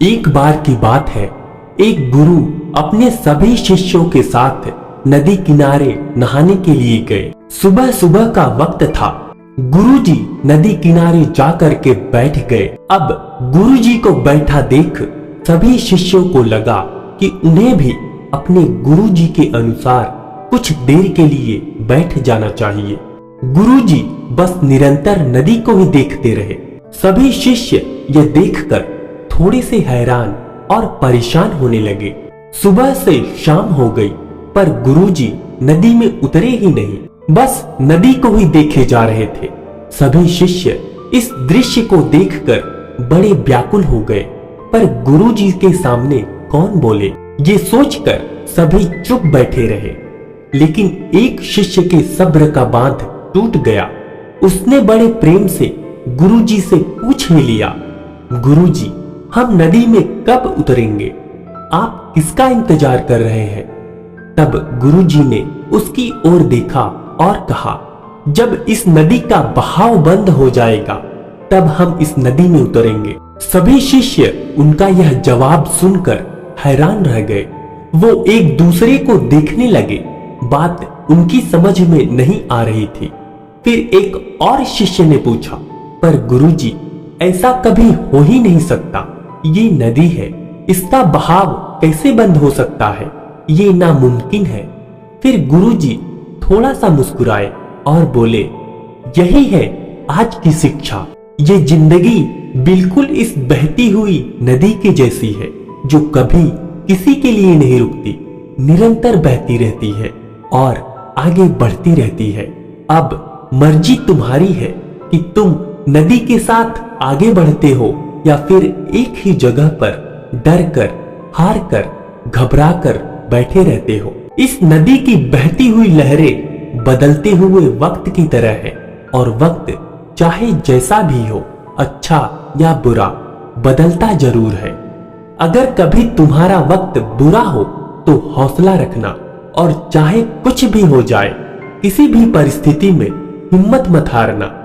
एक बार की बात है, एक गुरु अपने सभी शिष्यों के साथ नदी किनारे नहाने के लिए गए। सुबह सुबह का वक्त था। गुरुजी नदी किनारे जाकर के बैठ गए। अब गुरुजी को बैठा देख सभी शिष्यों को लगा कि उन्हें भी अपने गुरुजी के अनुसार कुछ देर के लिए बैठ जाना चाहिए। गुरुजी बस निरंतर नदी को ही देखते रहे। सभी शिष्य यह देखकर थोड़े से हैरान और परेशान होने लगे। सुबह से शाम हो गई, पर गुरुजी नदी में उतरे ही नहीं, बस नदी को ही देखे जा रहे थे। सभी शिष्य इस दृश्य को देखकर बड़े व्याकुल हो गए, पर गुरुजी के सामने कौन बोले, ये सोचकर सभी चुप बैठे रहे। लेकिन एक शिष्य के सब्र का बांध टूट गया। उसने बड़े प्रेम से गुरुजी से पूछ ही लिया, गुरुजी, हम नदी में कब उतरेंगे? आप किसका इंतजार कर रहे हैं? तब गुरुजी ने उसकी ओर देखा और कहा, जब इस नदी का बहाव बंद हो जाएगा तब हम इस नदी में उतरेंगे। सभी शिष्य उनका यह जवाब सुनकर हैरान रह गए। वो एक दूसरे को देखने लगे। बात उनकी समझ में नहीं आ रही थी। फिर एक और शिष्य ने पूछा, पर गुरुजी, ऐसा कभी हो ही नहीं सकता। ये नदी है, इसका बहाव कैसे बंद हो सकता है? ये नामुमकिन है। फिर गुरुजी थोड़ा सा मुस्कुराए और बोले, यही है आज की शिक्षा। ये जिंदगी बिल्कुल इस बहती हुई नदी के जैसी है, जो कभी किसी के लिए नहीं रुकती, निरंतर बहती रहती है और आगे बढ़ती रहती है। अब मर्जी तुम्हारी है कि तुम नदी के साथ आगे बढ़ते हो या फिर एक ही जगह पर डर कर, हार कर, घबरा कर बैठे रहते हो। इस नदी की बहती हुई लहरें बदलते हुए वक्त की तरह है, और वक्त चाहे जैसा भी हो, अच्छा या बुरा, बदलता जरूर है। अगर कभी तुम्हारा वक्त बुरा हो तो हौसला रखना, और चाहे कुछ भी हो जाए, किसी भी परिस्थिति में हिम्मत मत हारना।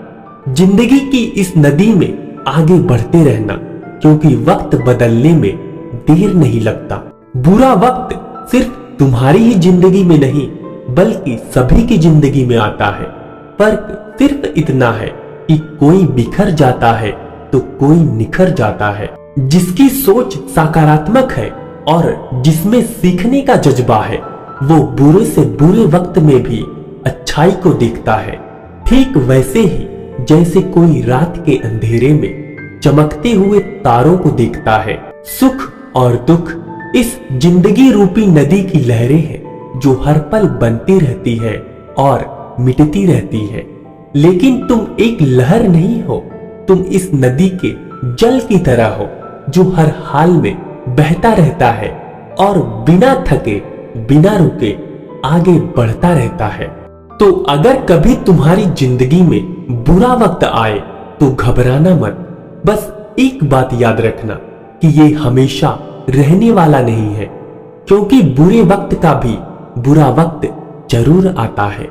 जिंदगी की इस नदी में आगे बढ़ते रहना, क्योंकि वक्त बदलने में देर नहीं लगता। बुरा वक्त सिर्फ तुम्हारी ही जिंदगी में नहीं, बल्कि सभी की जिंदगी में आता है। फर्क सिर्फ इतना है कि कोई बिखर जाता है तो कोई निखर जाता है। जिसकी सोच सकारात्मक है और जिसमें सीखने का जज्बा है, वो बुरे से बुरे वक्त में भी अच्छाई को देखता है। ठीक वैसे ही जैसे कोई रात के अंधेरे में चमकते हुए तारों को देखता है। सुख और दुख इस जिंदगी रूपी नदी की लहरें हैं, जो हर पल बनती रहती है और मिटती रहती है। लेकिन तुम एक लहर नहीं हो, तुम इस नदी के जल की तरह हो, जो हर हाल में बहता रहता है और बिना थके, बिना रुके आगे बढ़ता रहता है। तो अगर कभी तुम्हारी जिंदगी में बुरा वक्त आए तो घबराना मत। बस एक बात याद रखना कि ये हमेशा रहने वाला नहीं है, क्योंकि बुरे वक्त का भी बुरा वक्त जरूर आता है।